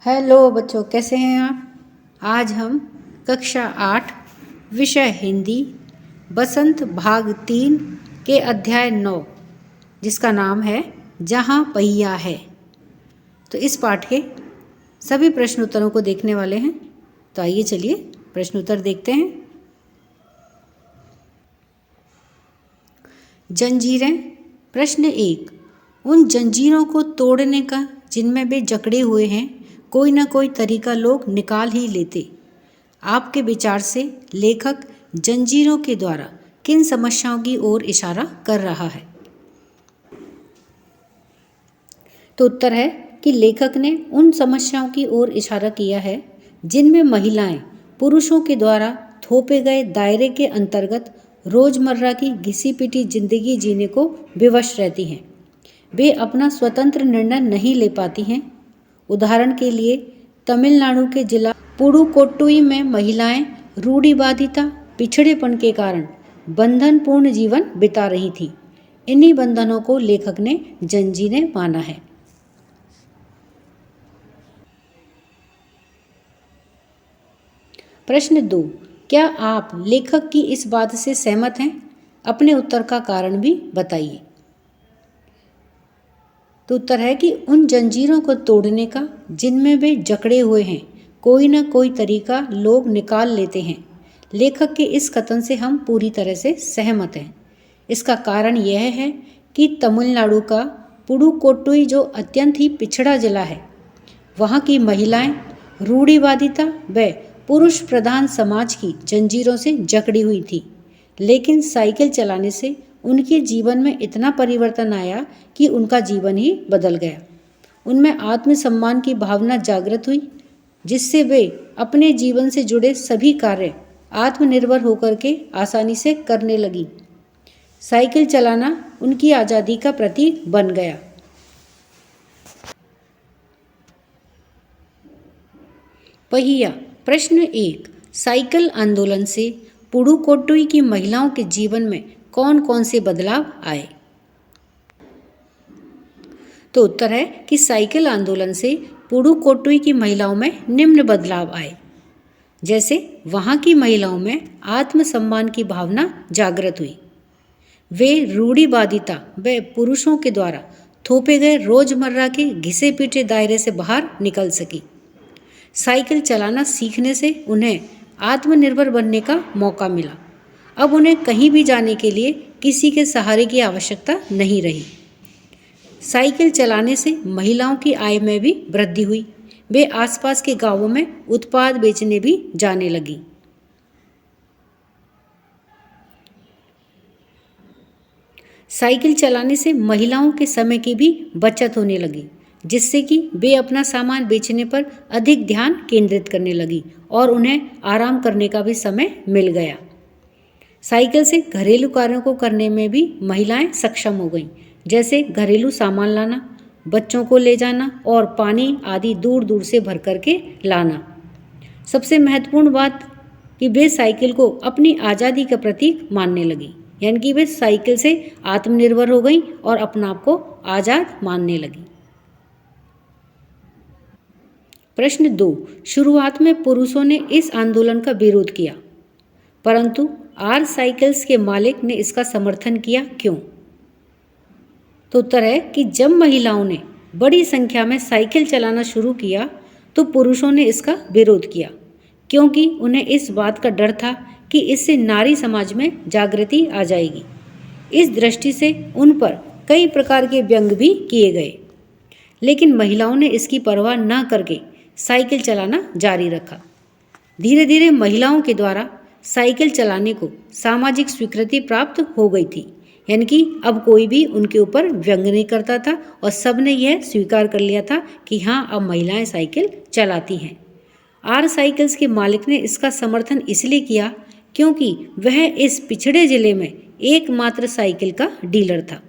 Hello बच्चों, कैसे हैं आप। आज हम कक्षा 8 विषय हिंदी बसंत भाग 3 के अध्याय 9 जिसका नाम है जहाँ पहिया है, तो इस पाठ के सभी प्रश्न उत्तरों को देखने वाले हैं। तो आइए चलिए प्रश्न उत्तर देखते हैं। जंजीरें। प्रश्न 1, उन जंजीरों को तोड़ने का जिनमें वे जकड़े हुए हैं कोई ना कोई तरीका लोग निकाल ही लेते। आपके विचार से लेखक जंजीरों के द्वारा किन समस्याओं की ओर इशारा कर रहा है। तो उत्तर है कि लेखक ने उन समस्याओं की ओर इशारा किया है जिनमें महिलाएं पुरुषों के द्वारा थोपे गए दायरे के अंतर्गत रोजमर्रा की घिसी पिटी जिंदगी जीने को विवश रहती हैं। वे अपना स्वतंत्र निर्णय नहीं ले पाती हैं। उदाहरण के लिए तमिलनाडु के जिला पुडुकोट्टुई में महिलाएं रूढ़िवादिता पिछड़ेपन के कारण बंधनपूर्ण जीवन बिता रही थीं। इन्हीं बंधनों को लेखक ने जंजीरें माना है। प्रश्न 2, क्या आप लेखक की इस बात से सहमत हैं? अपने उत्तर का कारण भी बताइए। तो उत्तर है कि उन जंजीरों को तोड़ने का जिनमें वे जकड़े हुए हैं कोई ना कोई तरीका लोग निकाल लेते हैं। लेखक के इस कथन से हम पूरी तरह से सहमत हैं। इसका कारण यह है कि तमिलनाडु का पुडुकोट्टुई जो अत्यंत ही पिछड़ा जिला है, वहाँ की महिलाएं रूढ़िवादिता व पुरुष प्रधान समाज की जंजीरों से जकड़ी हुई थी। लेकिन साइकिल चलाने से उनके जीवन में इतना परिवर्तन आया कि उनका जीवन ही बदल गया। उनमें आत्मसम्मान की भावना जागृत हुई, जिससे वे अपने जीवन से जुड़े सभी कार्य आत्मनिर्भर होकर के आसानी से करने लगी। साइकिल चलाना उनकी आज़ादी का प्रतीक बन गया। पहिया। प्रश्न 1, साइकिल आंदोलन से पुडुकोट्टुई की महिलाओं के जीवन में कौन कौन से बदलाव आए। तो उत्तर है कि साइकिल आंदोलन से पुडुकोट्टुई की महिलाओं में निम्न बदलाव आए। जैसे वहाँ की महिलाओं में आत्मसम्मान की भावना जागृत हुई। वे रूढ़िवादिता व पुरुषों के द्वारा थोपे गए रोजमर्रा के घिसे पीटे दायरे से बाहर निकल सकी। साइकिल चलाना सीखने से उन्हें आत्मनिर्भर बनने का मौका मिला। अब उन्हें कहीं भी जाने के लिए किसी के सहारे की आवश्यकता नहीं रही। साइकिल चलाने से महिलाओं की आय में भी वृद्धि हुई। वे आसपास के गांवों में उत्पाद बेचने भी जाने लगी। साइकिल चलाने से महिलाओं के समय की भी बचत होने लगी, जिससे कि वे अपना सामान बेचने पर अधिक ध्यान केंद्रित करने लगी और उन्हें आराम करने का भी समय मिल गया। साइकिल से घरेलू कार्यों को करने में भी महिलाएं सक्षम हो गईं, जैसे घरेलू सामान लाना, बच्चों को ले जाना और पानी आदि दूर दूर से भर करके लाना। सबसे महत्वपूर्ण बात कि वे साइकिल को अपनी आज़ादी का प्रतीक मानने लगी, यानी कि वे साइकिल से आत्मनिर्भर हो गईं और अपना आप को आज़ाद मानने लगी। प्रश्न 2, शुरुआत में पुरुषों ने इस आंदोलन का विरोध किया, परंतु आर साइकिल्स के मालिक ने इसका समर्थन किया। क्यों? तो उत्तर है कि जब महिलाओं ने बड़ी संख्या में साइकिल चलाना शुरू किया तो पुरुषों ने इसका विरोध किया, क्योंकि उन्हें इस बात का डर था कि इससे नारी समाज में जागृति आ जाएगी। इस दृष्टि से उन पर कई प्रकार के व्यंग भी किए गए, लेकिन महिलाओं ने इसकी परवाह न करके साइकिल चलाना जारी रखा। धीरे धीरे महिलाओं के द्वारा साइकिल चलाने को सामाजिक स्वीकृति प्राप्त हो गई थी, यानी कि अब कोई भी उनके ऊपर व्यंग नहीं करता था और सबने यह स्वीकार कर लिया था कि हाँ, अब महिलाएं साइकिल चलाती हैं। आर साइकिल्स के मालिक ने इसका समर्थन इसलिए किया क्योंकि वह इस पिछड़े जिले में एकमात्र साइकिल का डीलर था।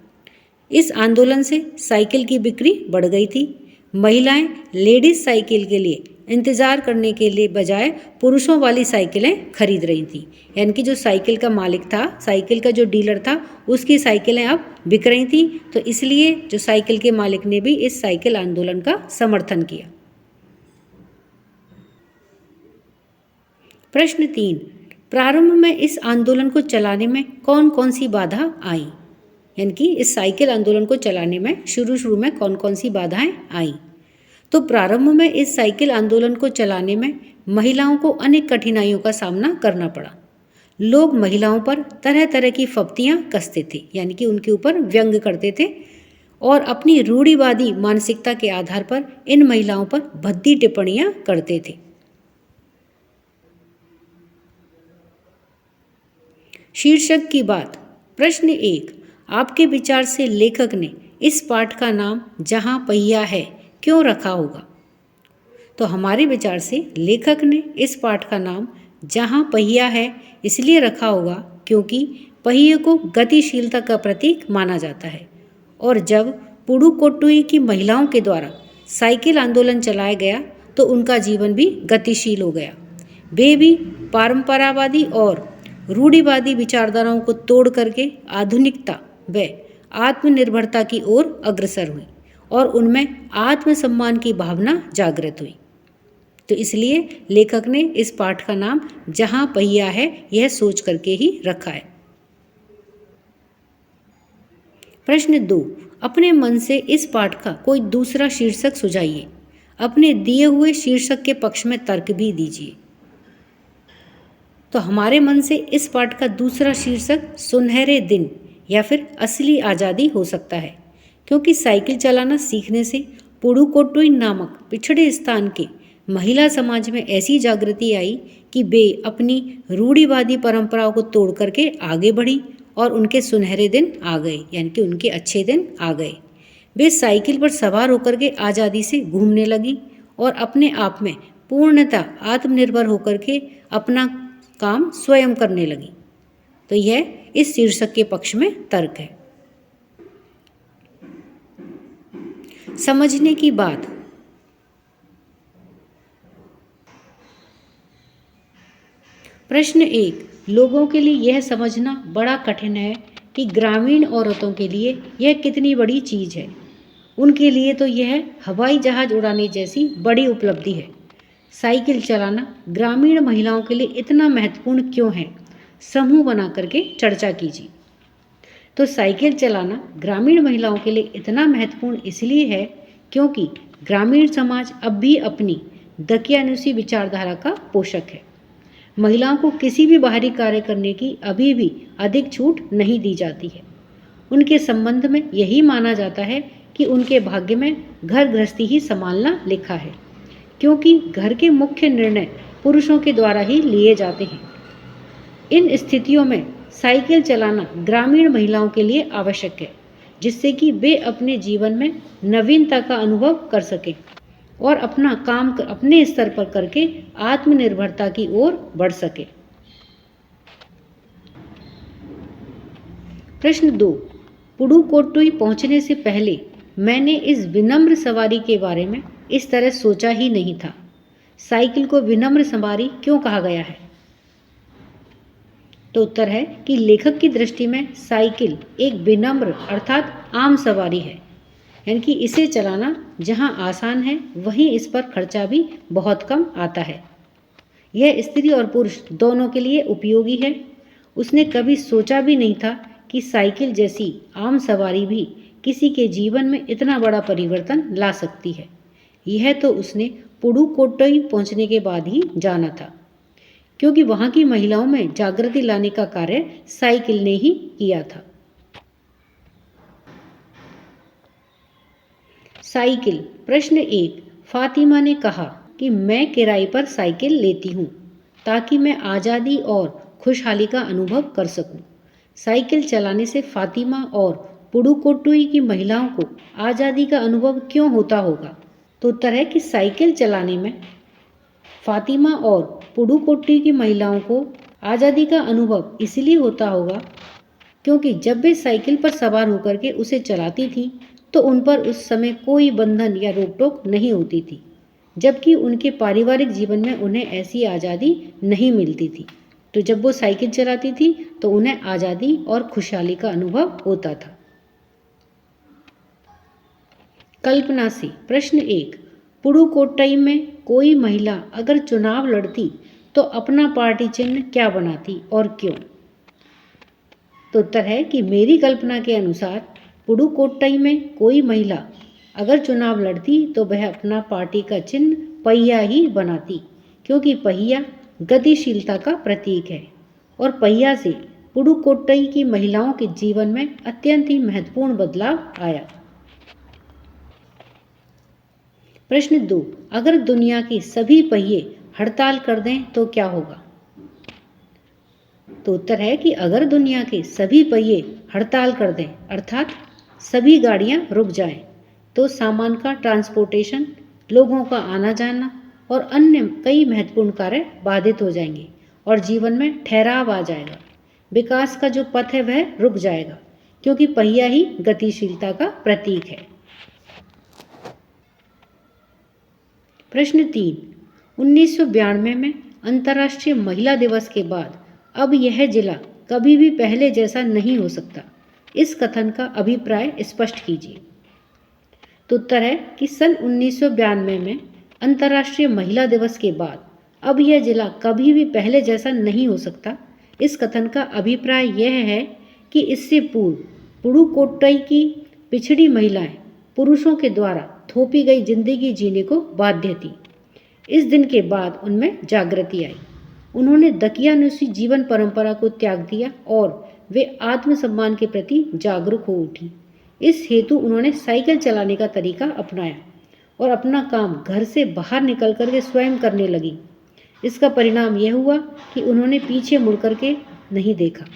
इस आंदोलन से साइकिल की बिक्री बढ़ गई थी। महिलाएं लेडीज साइकिल के लिए इंतज़ार करने के लिए बजाय पुरुषों वाली साइकिलें खरीद रही थी, यानी कि जो साइकिल का मालिक था, साइकिल का जो डीलर था, उसकी साइकिलें अब बिक रही थी। तो इसलिए जो साइकिल के मालिक ने भी इस साइकिल आंदोलन का समर्थन किया। प्रश्न 3, प्रारंभ में इस आंदोलन को चलाने में कौन कौन सी बाधा आई? यानी कि इस साइकिल आंदोलन को चलाने में शुरू में कौन कौन सी बाधाएं आई? तो प्रारंभ में इस साइकिल आंदोलन को चलाने में महिलाओं को अनेक कठिनाइयों का सामना करना पड़ा। लोग महिलाओं पर तरह तरह की फप्तियां कसते थे, यानी कि उनके ऊपर व्यंग करते थे और अपनी रूढ़िवादी मानसिकता के आधार पर इन महिलाओं पर भद्दी टिप्पणियां करते थे। शीर्षक की बात। प्रश्न 1, आपके विचार से लेखक ने इस पाठ का नाम जहां पहिया है क्यों रखा होगा? तो हमारे विचार से लेखक ने इस पाठ का नाम जहां पहिया है इसलिए रखा होगा क्योंकि पहिए को गतिशीलता का प्रतीक माना जाता है और जब पुडुकोट्टुई की महिलाओं के द्वारा साइकिल आंदोलन चलाया गया तो उनका जीवन भी गतिशील हो गया। वे भी परंपरावादी और रूढ़िवादी विचारधाराओं को तोड़ करके आधुनिकता व आत्मनिर्भरता की ओर अग्रसर हुई और उनमें आत्मसम्मान की भावना जागृत हुई। तो इसलिए लेखक ने इस पाठ का नाम जहां पहिया है यह सोच करके ही रखा है। प्रश्न 2, अपने मन से इस पाठ का कोई दूसरा शीर्षक सुझाइए। अपने दिए हुए शीर्षक के पक्ष में तर्क भी दीजिए। तो हमारे मन से इस पाठ का दूसरा शीर्षक सुनहरे दिन या फिर असली आज़ादी हो सकता है, क्योंकि साइकिल चलाना सीखने से पुडुकोट्टुई नामक पिछड़े स्थान के महिला समाज में ऐसी जागृति आई कि वे अपनी रूढ़िवादी परंपराओं को तोड़ करके आगे बढ़ी और उनके सुनहरे दिन आ गए, यानी कि उनके अच्छे दिन आ गए। वे साइकिल पर सवार होकर के आज़ादी से घूमने लगी और अपने आप में पूर्णतः आत्मनिर्भर होकर के अपना काम स्वयं करने लगी। तो यह इस शीर्षक के पक्ष में तर्क है। समझने की बात। प्रश्न 1, लोगों के लिए यह समझना बड़ा कठिन है कि ग्रामीण औरतों के लिए यह कितनी बड़ी चीज़ है। उनके लिए तो यह हवाई जहाज़ उड़ाने जैसी बड़ी उपलब्धि है। साइकिल चलाना ग्रामीण महिलाओं के लिए इतना महत्वपूर्ण क्यों है? समूह बना करके चर्चा कीजिए। तो साइकिल चलाना ग्रामीण महिलाओं के लिए इतना महत्वपूर्ण इसलिए है क्योंकि ग्रामीण समाज अब भी अपनी दकियानुसी विचारधारा का पोषक है। महिलाओं को किसी भी बाहरी कार्य करने की अभी भी अधिक छूट नहीं दी जाती है। उनके संबंध में यही माना जाता है कि उनके भाग्य में घर गृहस्थी ही संभालना लिखा है, क्योंकि घर के मुख्य निर्णय पुरुषों के द्वारा ही लिए जाते हैं। इन स्थितियों में साइकिल चलाना ग्रामीण महिलाओं के लिए आवश्यक है, जिससे कि वे अपने जीवन में नवीनता का अनुभव कर सकें और अपना काम अपने स्तर पर करके आत्मनिर्भरता की ओर बढ़ सके। प्रश्न 2, पुडुकोट्टुई पहुंचने से पहले मैंने इस विनम्र सवारी के बारे में इस तरह सोचा ही नहीं था। साइकिल को विनम्र सवारी क्यों कहा गया है? तो उत्तर है कि लेखक की दृष्टि में साइकिल एक विनम्र अर्थात आम सवारी है, यानी कि इसे चलाना जहां आसान है वहीं इस पर खर्चा भी बहुत कम आता है। यह स्त्री और पुरुष दोनों के लिए उपयोगी है। उसने कभी सोचा भी नहीं था कि साइकिल जैसी आम सवारी भी किसी के जीवन में इतना बड़ा परिवर्तन ला सकती है। यह तो उसने पुडुकोट्टुई पहुंचने के बाद ही जाना था, क्योंकि वहां की महिलाओं में जागृति लाने का कार्य साइकिल ने ही किया था। साइकिल। प्रश्न 1, फातिमा ने कहा कि मैं किराए पर साइकिल लेती हूँ ताकि मैं आज़ादी और खुशहाली का अनुभव कर सकूं। साइकिल चलाने से फातिमा और पुडुकोट्टुई की महिलाओं को आज़ादी का अनुभव क्यों होता होगा? तो उत्तर है कि साइकिल चलाने में फातिमा और पुडुकोट्टुई की महिलाओं को आज़ादी का अनुभव इसलिए होता होगा क्योंकि जब वे साइकिल पर सवार होकर के उसे चलाती थी तो उन पर उस समय कोई बंधन या रोक टोक नहीं होती थी, जबकि उनके पारिवारिक जीवन में उन्हें ऐसी आज़ादी नहीं मिलती थी। तो जब वो साइकिल चलाती थी तो उन्हें आज़ादी और खुशहाली का अनुभव होता था। कल्पना से। प्रश्न 1, पुडुकोट्टुई में कोई महिला अगर चुनाव लड़ती तो अपना पार्टी चिन्ह क्या बनाती और क्यों? तो उत्तर है कि मेरी कल्पना के अनुसार पुडुकोट्टई में कोई महिला अगर चुनाव लड़ती तो वह अपना पार्टी का चिन्ह पहिया ही बनाती, क्योंकि पहिया गतिशीलता का प्रतीक है और पहिया से पुडुकोट्टई की महिलाओं के जीवन में अत्यंत ही महत्वपूर्ण बदलाव आया। प्रश्न 2, अगर दुनिया के सभी पहिए हड़ताल कर दें तो क्या होगा? तो उत्तर है कि अगर दुनिया के सभी पहिए हड़ताल कर दें अर्थात सभी गाड़ियां रुक जाएं, तो सामान का ट्रांसपोर्टेशन, लोगों का आना जाना और अन्य कई महत्वपूर्ण कार्य बाधित हो जाएंगे और जीवन में ठहराव आ जाएगा। विकास का जो पथ है वह रुक जाएगा, क्योंकि पहिया ही गतिशीलता का प्रतीक है। प्रश्न 3, 1992 में अंतर्राष्ट्रीय महिला दिवस के बाद अब यह जिला कभी भी पहले जैसा नहीं हो सकता। इस कथन का अभिप्राय स्पष्ट कीजिए। तो उत्तर है कि सन 1992 में अंतर्राष्ट्रीय महिला दिवस के बाद अब यह जिला कभी भी पहले जैसा नहीं हो सकता। इस कथन का अभिप्राय यह है कि इससे पूर्व पुडुकोट्टई की पिछड़ी महिलाएं पुरुषों के द्वारा थोपी गई जिंदगी जीने को बाध्य थी। इस दिन के बाद उनमें जागृति आई। उन्होंने दकियानुसी जीवन परंपरा को त्याग दिया और वे आत्मसम्मान के प्रति जागरूक हो उठी। इस हेतु उन्होंने साइकिल चलाने का तरीका अपनाया और अपना काम घर से बाहर निकल कर के स्वयं करने लगी। इसका परिणाम यह हुआ कि उन्होंने पीछे मुड़ कर के नहीं देखा।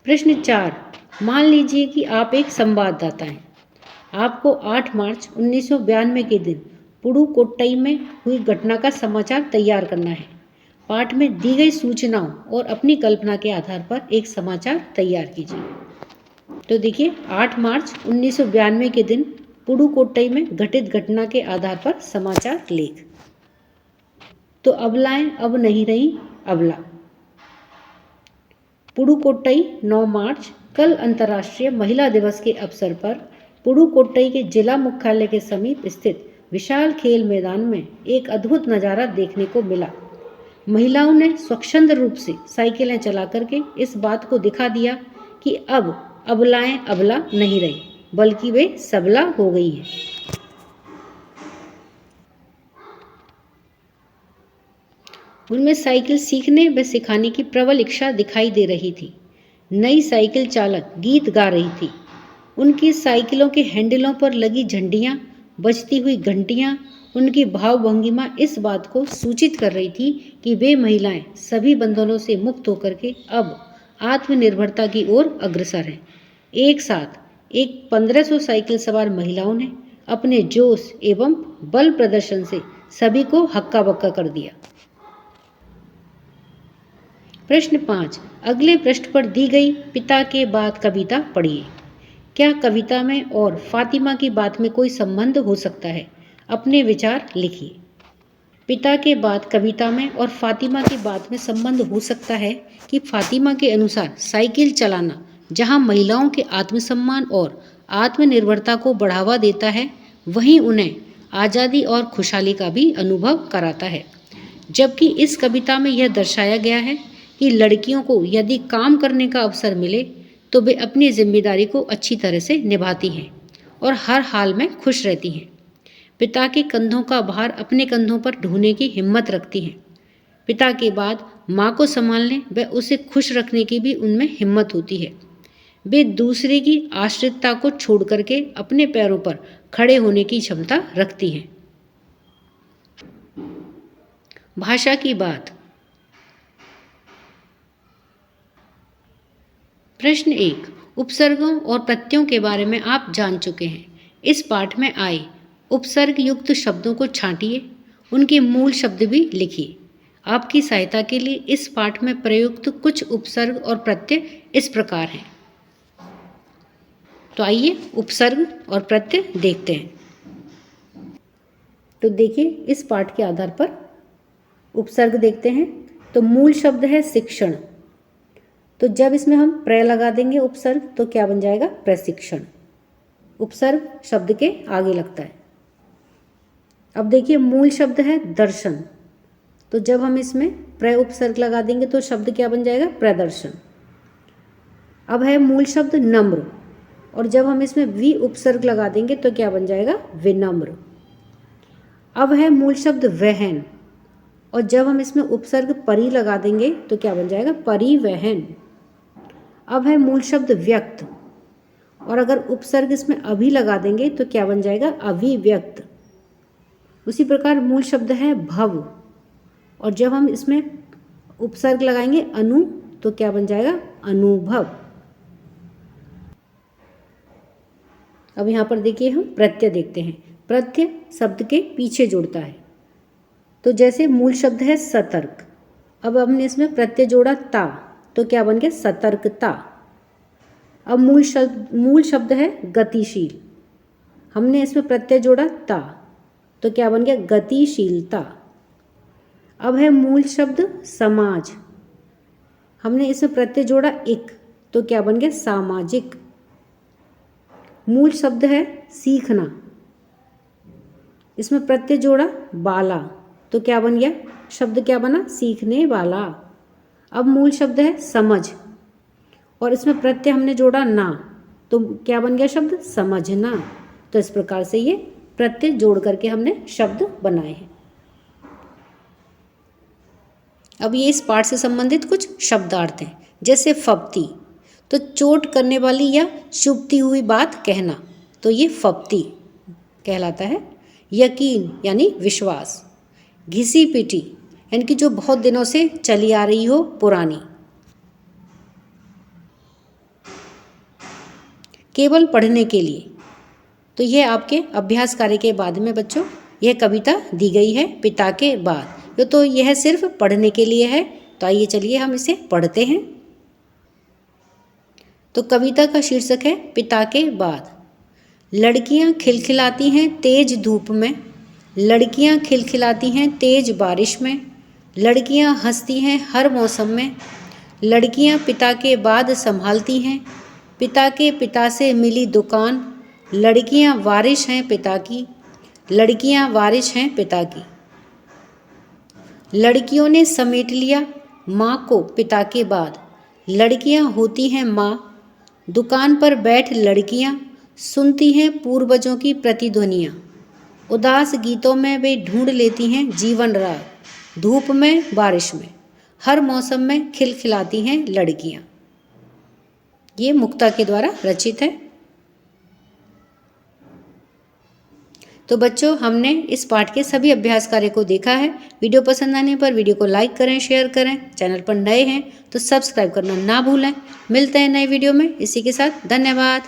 प्रश्न 4, मान लीजिए कि आप एक संवाददाता हैं। आपको 8 मार्च 1992 के दिन पुडुकोट्टई में हुई घटना का समाचार तैयार करना है। पाठ में दी गई सूचनाओं और अपनी कल्पना के आधार पर एक समाचार तैयार कीजिए। तो देखिए, 8 मार्च 1992 के दिन पुडुकोट्टई में घटित घटना के आधार पर समाचार लेख। तो अबलाएं अब नहीं रही अबला। पुडुकोट्टई 9 मार्च, कल अंतर्राष्ट्रीय महिला दिवस के अवसर पर पुडुकोट्टई के जिला मुख्यालय के समीप स्थित विशाल खेल मैदान में एक अद्भुत नज़ारा देखने को मिला। महिलाओं ने स्वच्छंद रूप से साइकिलें चला करके इस बात को दिखा दिया कि अब अबलाएं अबला नहीं रही, बल्कि वे सबला हो गई हैं। उनमें साइकिल सीखने व सिखाने की प्रबल इच्छा दिखाई दे रही थी। नई साइकिल चालक गीत गा रही थी। उनकी साइकिलों के हैंडलों पर लगी झंडियाँ, बजती हुई घंटियाँ, उनकी भावभंगिमा इस बात को सूचित कर रही थी कि वे महिलाएं सभी बंधनों से मुक्त होकर के अब आत्मनिर्भरता की ओर अग्रसर हैं। एक साथ एक 1500 साइकिल सवार महिलाओं ने अपने जोश एवं बल प्रदर्शन से सभी को हक्का बक्का कर दिया। प्रश्न 5, अगले पृष्ठ पर दी गई पिता के बाद कविता पढ़िए। क्या कविता में और फातिमा की बात में कोई संबंध हो सकता है? अपने विचार लिखिए। पिता के बाद कविता में और फातिमा की बात में संबंध हो सकता है कि फातिमा के अनुसार साइकिल चलाना जहां महिलाओं के आत्मसम्मान और आत्मनिर्भरता को बढ़ावा देता है, वहीं उन्हें आज़ादी और खुशहाली का भी अनुभव कराता है। जबकि इस कविता में यह दर्शाया गया है कि लड़कियों को यदि काम करने का अवसर मिले तो वे अपनी जिम्मेदारी को अच्छी तरह से निभाती हैं और हर हाल में खुश रहती हैं। पिता के कंधों का भार अपने कंधों पर ढोने की हिम्मत रखती हैं। पिता के बाद माँ को संभालने व उसे खुश रखने की भी उनमें हिम्मत होती है। वे दूसरे की आश्रितता को छोड़ करके अपने पैरों पर खड़े होने की क्षमता रखती हैं। भाषा की बात। प्रश्न 1, उपसर्गों और प्रत्ययों के बारे में आप जान चुके हैं। इस पाठ में आए उपसर्ग युक्त शब्दों को छांटिए, उनके मूल शब्द भी लिखिए। आपकी सहायता के लिए इस पाठ में प्रयुक्त कुछ उपसर्ग और प्रत्यय इस प्रकार हैं। तो आइए उपसर्ग और प्रत्यय देखते हैं। तो देखिए, इस पाठ के आधार पर उपसर्ग देखते हैं। तो मूल शब्द है शिक्षण। तो जब इसमें हम प्र लगा देंगे उपसर्ग तो क्या बन जाएगा? प्रशिक्षण। उपसर्ग शब्द के आगे लगता है। अब देखिए मूल शब्द है दर्शन, तो जब हम इसमें प्र उपसर्ग लगा देंगे तो शब्द क्या बन जाएगा, प्रदर्शन। अब है मूल शब्द नम्र, और जब हम इसमें वि उपसर्ग लगा देंगे तो क्या बन जाएगा, विनम्र। अब है मूल शब्द वहन, और जब हम इसमें उपसर्ग परि लगा देंगे तो क्या बन जाएगा, परिवहन। अब है मूल शब्द व्यक्त, और अगर उपसर्ग इसमें अभी लगा देंगे तो क्या बन जाएगा, अभिव्यक्त। उसी प्रकार मूल शब्द है भव, और जब हम इसमें उपसर्ग लगाएंगे अनु तो क्या बन जाएगा, अनुभव। अब यहाँ पर देखिए हम प्रत्यय देखते हैं। प्रत्यय शब्द के पीछे जुड़ता है, तो जैसे मूल शब्द है सतर्क, अब हमने इसमें प्रत्यय जोड़ा ता तो क्या बन गया, सतर्कता। अब मूल शब्द है गतिशील, हमने इसमें प्रत्यय जोड़ा ता तो क्या बन गया, गतिशीलता। अब है मूल शब्द समाज, हमने इसमें प्रत्यय जोड़ा इक तो क्या बन गया, सामाजिक। मूल शब्द है सीखना, इसमें प्रत्यय जोड़ा बाला तो क्या बन गया, शब्द क्या बना, सीखने वाला। अब मूल शब्द है समझ, और इसमें प्रत्यय हमने जोड़ा ना तो क्या बन गया, शब्द समझना। तो इस प्रकार से ये प्रत्यय जोड़ करके हमने शब्द बनाए हैं। अब ये इस पाठ से संबंधित कुछ शब्दार्थ हैं, जैसे फप्ती तो चोट करने वाली या चुभती हुई बात कहना, तो ये फप्ती कहलाता है। यकीन यानी विश्वास। घिसी पिटी यानी कि जो बहुत दिनों से चली आ रही हो, पुरानी। केवल पढ़ने के लिए, तो यह आपके अभ्यास कार्य के बाद में बच्चों यह कविता दी गई है, पिता के बाद। तो यह सिर्फ पढ़ने के लिए है, तो आइए चलिए हम इसे पढ़ते हैं। तो कविता का शीर्षक है पिता के बाद। लड़कियां खिलखिलाती हैं तेज धूप में, लड़कियां खिलखिलाती हैं तेज बारिश में, लड़कियां हंसती हैं हर मौसम में, लड़कियां पिता के बाद संभालती हैं, पिता के पिता से मिली दुकान, लड़कियां वारिश हैं पिता की, लड़कियां वारिश हैं पिता की। लड़कियों ने समेट लिया माँ को पिता के बाद, लड़कियां होती हैं माँ, दुकान पर बैठ लड़कियां सुनती हैं पूर्वजों की प्रतिध्वनियाँ, उदास गीतों में वे ढूंढ लेती हैं जीवन राह, धूप में बारिश में हर मौसम में खिलखिलाती हैं लड़कियाँ। ये मुक्ता के द्वारा रचित है। तो बच्चों हमने इस पाठ के सभी अभ्यास कार्य को देखा है। वीडियो पसंद आने पर वीडियो को लाइक करें, शेयर करें। चैनल पर नए हैं तो सब्सक्राइब करना ना भूलें। मिलते हैं नए वीडियो में। इसी के साथ धन्यवाद।